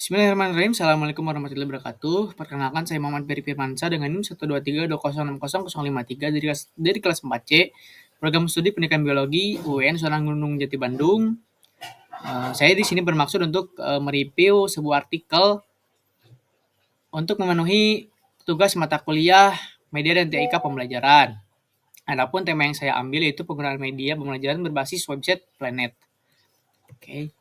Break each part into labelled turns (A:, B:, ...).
A: Bismillahirrahmanirrahim. Assalamualaikum warahmatullahi wabarakatuh. Perkenalkan saya Muhammad Ferry Firmansyah dengan NIM 12320600053 dari kelas 4C, Program Studi Pendidikan Biologi UIN Sunan Gunung Jati Bandung. Saya di sini bermaksud untuk mereview sebuah artikel untuk memenuhi tugas mata kuliah Media dan TIK Pembelajaran. Adapun tema yang saya ambil yaitu penggunaan media pembelajaran berbasis website Planet. Oke.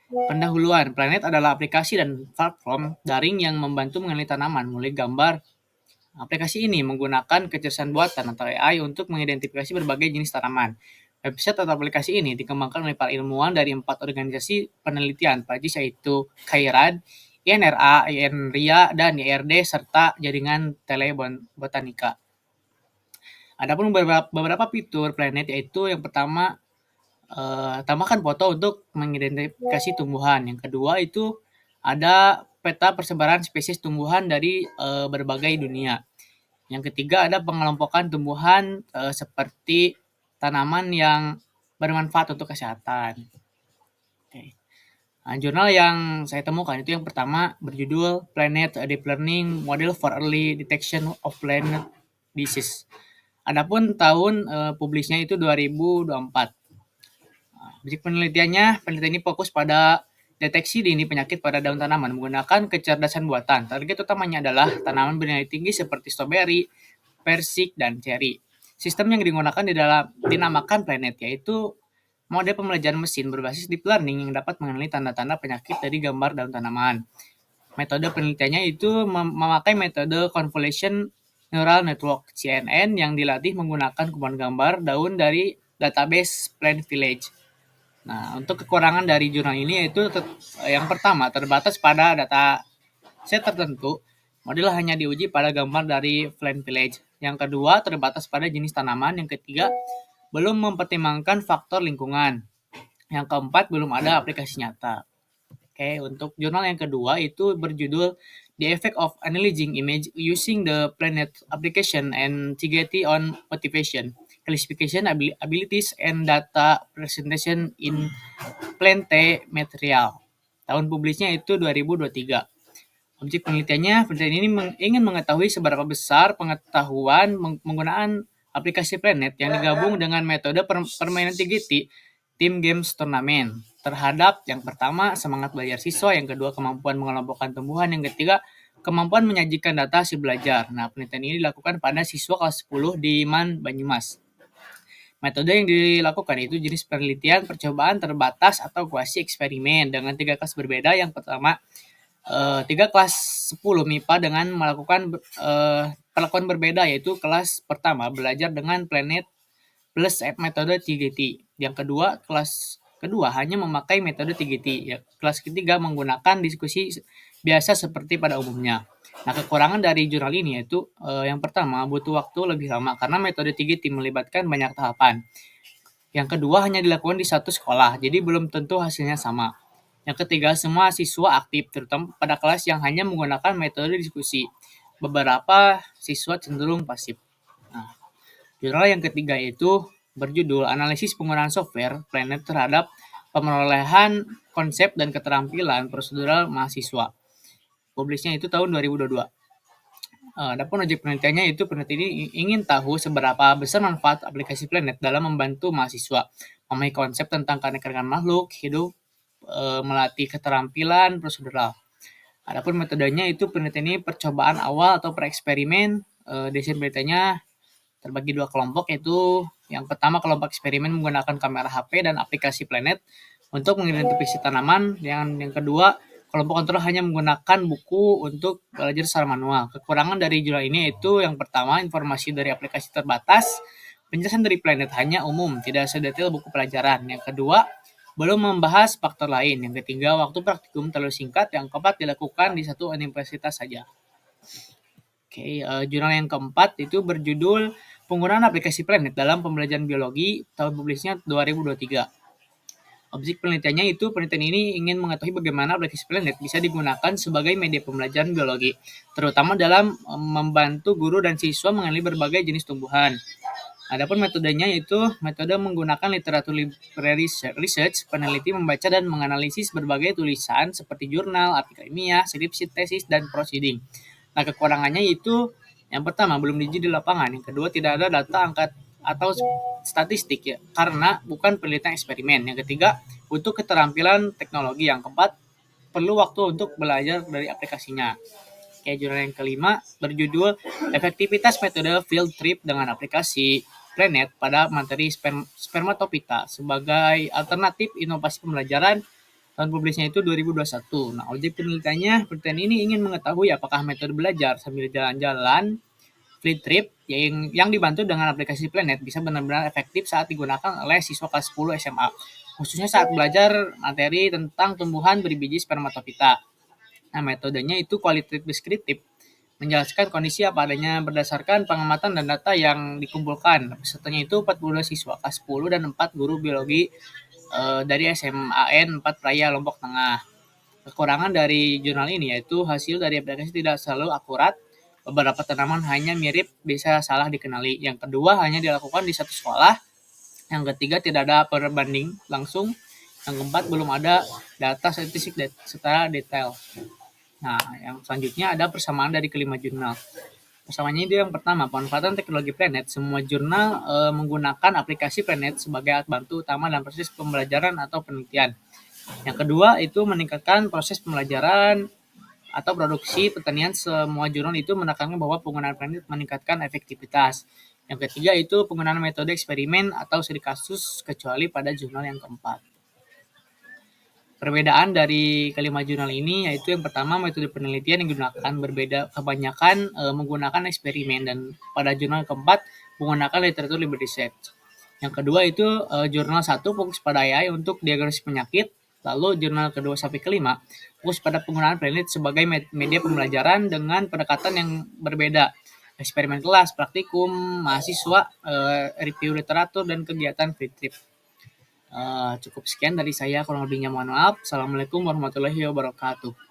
A: Pendahuluan, Planet adalah aplikasi dan platform daring yang membantu mengenali tanaman, mulai gambar. Aplikasi ini menggunakan kecerdasan buatan atau AI untuk mengidentifikasi berbagai jenis tanaman. Website atau aplikasi ini dikembangkan oleh para ilmuwan dari 4 organisasi penelitian PAJIS, yaitu KAIRAD, INRA, INRIA, dan IRD, serta jaringan Telebotanika. Adapun beberapa fitur Planet yaitu yang pertama, tambahkan foto untuk mengidentifikasi tumbuhan. Yang kedua itu ada peta persebaran spesies tumbuhan dari berbagai dunia. Yang ketiga ada pengelompokan tumbuhan seperti tanaman yang bermanfaat untuk kesehatan. Oke. Nah, jurnal yang saya temukan itu yang pertama berjudul Planet Deep Learning Model for Early Detection of Planet Disease. Adapun tahun publisnya itu 2024. Objek penelitian ini fokus pada deteksi dini penyakit pada daun tanaman menggunakan kecerdasan buatan. Target utamanya adalah tanaman bernilai tinggi seperti stroberi, persik, dan ceri. Sistem yang digunakan dinamakan Planet, yaitu model pembelajaran mesin berbasis deep learning yang dapat mengenali tanda-tanda penyakit dari gambar daun tanaman. Metode penelitiannya itu memakai metode Convolution Neural Network CNN yang dilatih menggunakan kumpulan gambar daun dari database Plant Village. Nah, untuk kekurangan dari jurnal ini yaitu yang pertama terbatas pada data set tertentu. Model hanya diuji pada gambar dari Plant Village. Yang kedua terbatas pada jenis tanaman. Yang ketiga belum mempertimbangkan faktor lingkungan. Yang keempat belum ada aplikasi nyata. Oke, untuk jurnal yang kedua itu berjudul The Effect of Analyzing Image Using the Planet Application and TGT on Motivation, Classification Abilities and Data Presentation in Plant Material. Tahun publisnya itu 2023. Objek penelitian ini ingin mengetahui seberapa besar pengetahuan penggunaan aplikasi Planet yang digabung dengan metode permainan TGT, Team Games Tournament, terhadap yang pertama semangat belajar siswa, yang kedua kemampuan mengelompokkan tumbuhan, yang ketiga kemampuan menyajikan data hasil belajar. Nah, penelitian ini dilakukan pada siswa kelas 10 di MAN Banyumas. Metode yang dilakukan itu jenis penelitian percobaan terbatas atau kuasi eksperimen dengan 3 kelas berbeda. Yang pertama 3 kelas 10 MIPA dengan melakukan perlakuan berbeda, yaitu kelas pertama belajar dengan Planet plus metode TGT. Yang kedua, kelas kedua hanya memakai metode TGT. Ya, kelas ketiga menggunakan diskusi biasa seperti pada umumnya. Nah, kekurangan dari jurnal ini yaitu yang pertama butuh waktu lebih lama karena metode TGT melibatkan banyak tahapan. Yang kedua hanya dilakukan di satu sekolah, jadi belum tentu hasilnya sama. Yang ketiga, semua siswa aktif, terutama pada kelas yang hanya menggunakan metode diskusi. Beberapa siswa cenderung pasif. Nah, jurnal yang ketiga itu berjudul Analisis Penggunaan Software Planet terhadap Pemerolehan Konsep dan Keterampilan Prosedural Mahasiswa. Publisnya itu tahun 2022. Adapun objek penelitiannya itu peneliti ini ingin tahu seberapa besar manfaat aplikasi Planet dalam membantu mahasiswa memahami konsep tentang keanekaragaman makhluk hidup, melatih keterampilan prosedural. Adapun metodenya itu penelitian ini percobaan awal atau preeksperimen. Desain penelitiannya terbagi 2 kelompok, yaitu yang pertama kelompok eksperimen menggunakan kamera HP dan aplikasi Planet untuk mengidentifikasi tanaman. Yang kedua kelompok kontrol hanya menggunakan buku untuk belajar secara manual. Kekurangan dari jurnal ini yaitu yang pertama informasi dari aplikasi terbatas, penjelasan dari Planet hanya umum, tidak sedetail buku pelajaran. Yang kedua belum membahas faktor lain. Yang ketiga waktu praktikum terlalu singkat. Yang keempat dilakukan di satu universitas saja. Oke, jurnal yang keempat itu berjudul Penggunaan Aplikasi Planet dalam Pembelajaran Biologi, tahun publisnya 2023. Objek penelitiannya itu penelitian ini ingin mengetahui bagaimana aplikasi Planet bisa digunakan sebagai media pembelajaran biologi, terutama dalam membantu guru dan siswa mengenali berbagai jenis tumbuhan. Adapun metodenya yaitu metode menggunakan literatur literary research, peneliti membaca dan menganalisis berbagai tulisan seperti jurnal, artikel ilmiah, skripsi, tesis, dan proceeding. Nah, kekurangannya itu yang pertama belum diuji di lapangan, yang kedua tidak ada data angka atau statistik ya, karena bukan penelitian eksperimen. Yang ketiga, butuh keterampilan teknologi. Yang keempat, perlu waktu untuk belajar dari aplikasinya. Kayak jurnal yang kelima berjudul Efektivitas Metode Field Trip dengan Aplikasi Planet pada Materi Spermatophyta sebagai alternatif inovasi pembelajaran. Tahun publisnya itu 2021. Nah, objek penelitian ini ingin mengetahui apakah metode belajar sambil jalan-jalan Field Trip yang dibantu dengan aplikasi Planet bisa benar-benar efektif saat digunakan oleh siswa kelas 10 SMA, khususnya saat belajar materi tentang tumbuhan berbiji spermatophyta. Nah, metodenya itu kualitatif deskriptif, menjelaskan kondisi apa adanya berdasarkan pengamatan dan data yang dikumpulkan. Pesertanya itu 42 siswa kelas 10 dan 4 guru biologi dari SMAN 4 Praya Lombok Tengah. Kekurangan dari jurnal ini yaitu hasil dari aplikasi tidak selalu akurat, beberapa tanaman hanya mirip, bisa salah dikenali. Yang kedua, hanya dilakukan di satu sekolah. Yang ketiga, tidak ada perbanding langsung. Yang keempat, belum ada data statistik secara detail. Nah, yang selanjutnya ada persamaan dari kelima jurnal. Persamaannya itu yang pertama, pemanfaatan teknologi Planet. Semua jurnal menggunakan aplikasi Planet sebagai alat bantu utama dalam proses pembelajaran atau penelitian. Yang kedua, itu meningkatkan proses pembelajaran atau produksi pertanian. Semua jurnal itu menekankan bahwa penggunaan Planet meningkatkan efektivitas. Yang ketiga, itu penggunaan metode eksperimen atau studi kasus, kecuali pada jurnal yang keempat. Perbedaan dari kelima jurnal ini yaitu yang pertama, metode penelitian yang digunakan berbeda, kebanyakan menggunakan eksperimen, dan pada jurnal keempat menggunakan literatur library research. Yang kedua itu jurnal 1 fokus pada AI untuk diagnosis penyakit, lalu jurnal kedua sampai kelima fokus pada penggunaan Planet sebagai media pembelajaran dengan pendekatan yang berbeda. Eksperimen kelas, praktikum, mahasiswa, review literatur, dan kegiatan field trip. Cukup sekian dari saya, kurang lebihnya mohon maaf. Assalamualaikum warahmatullahi wabarakatuh.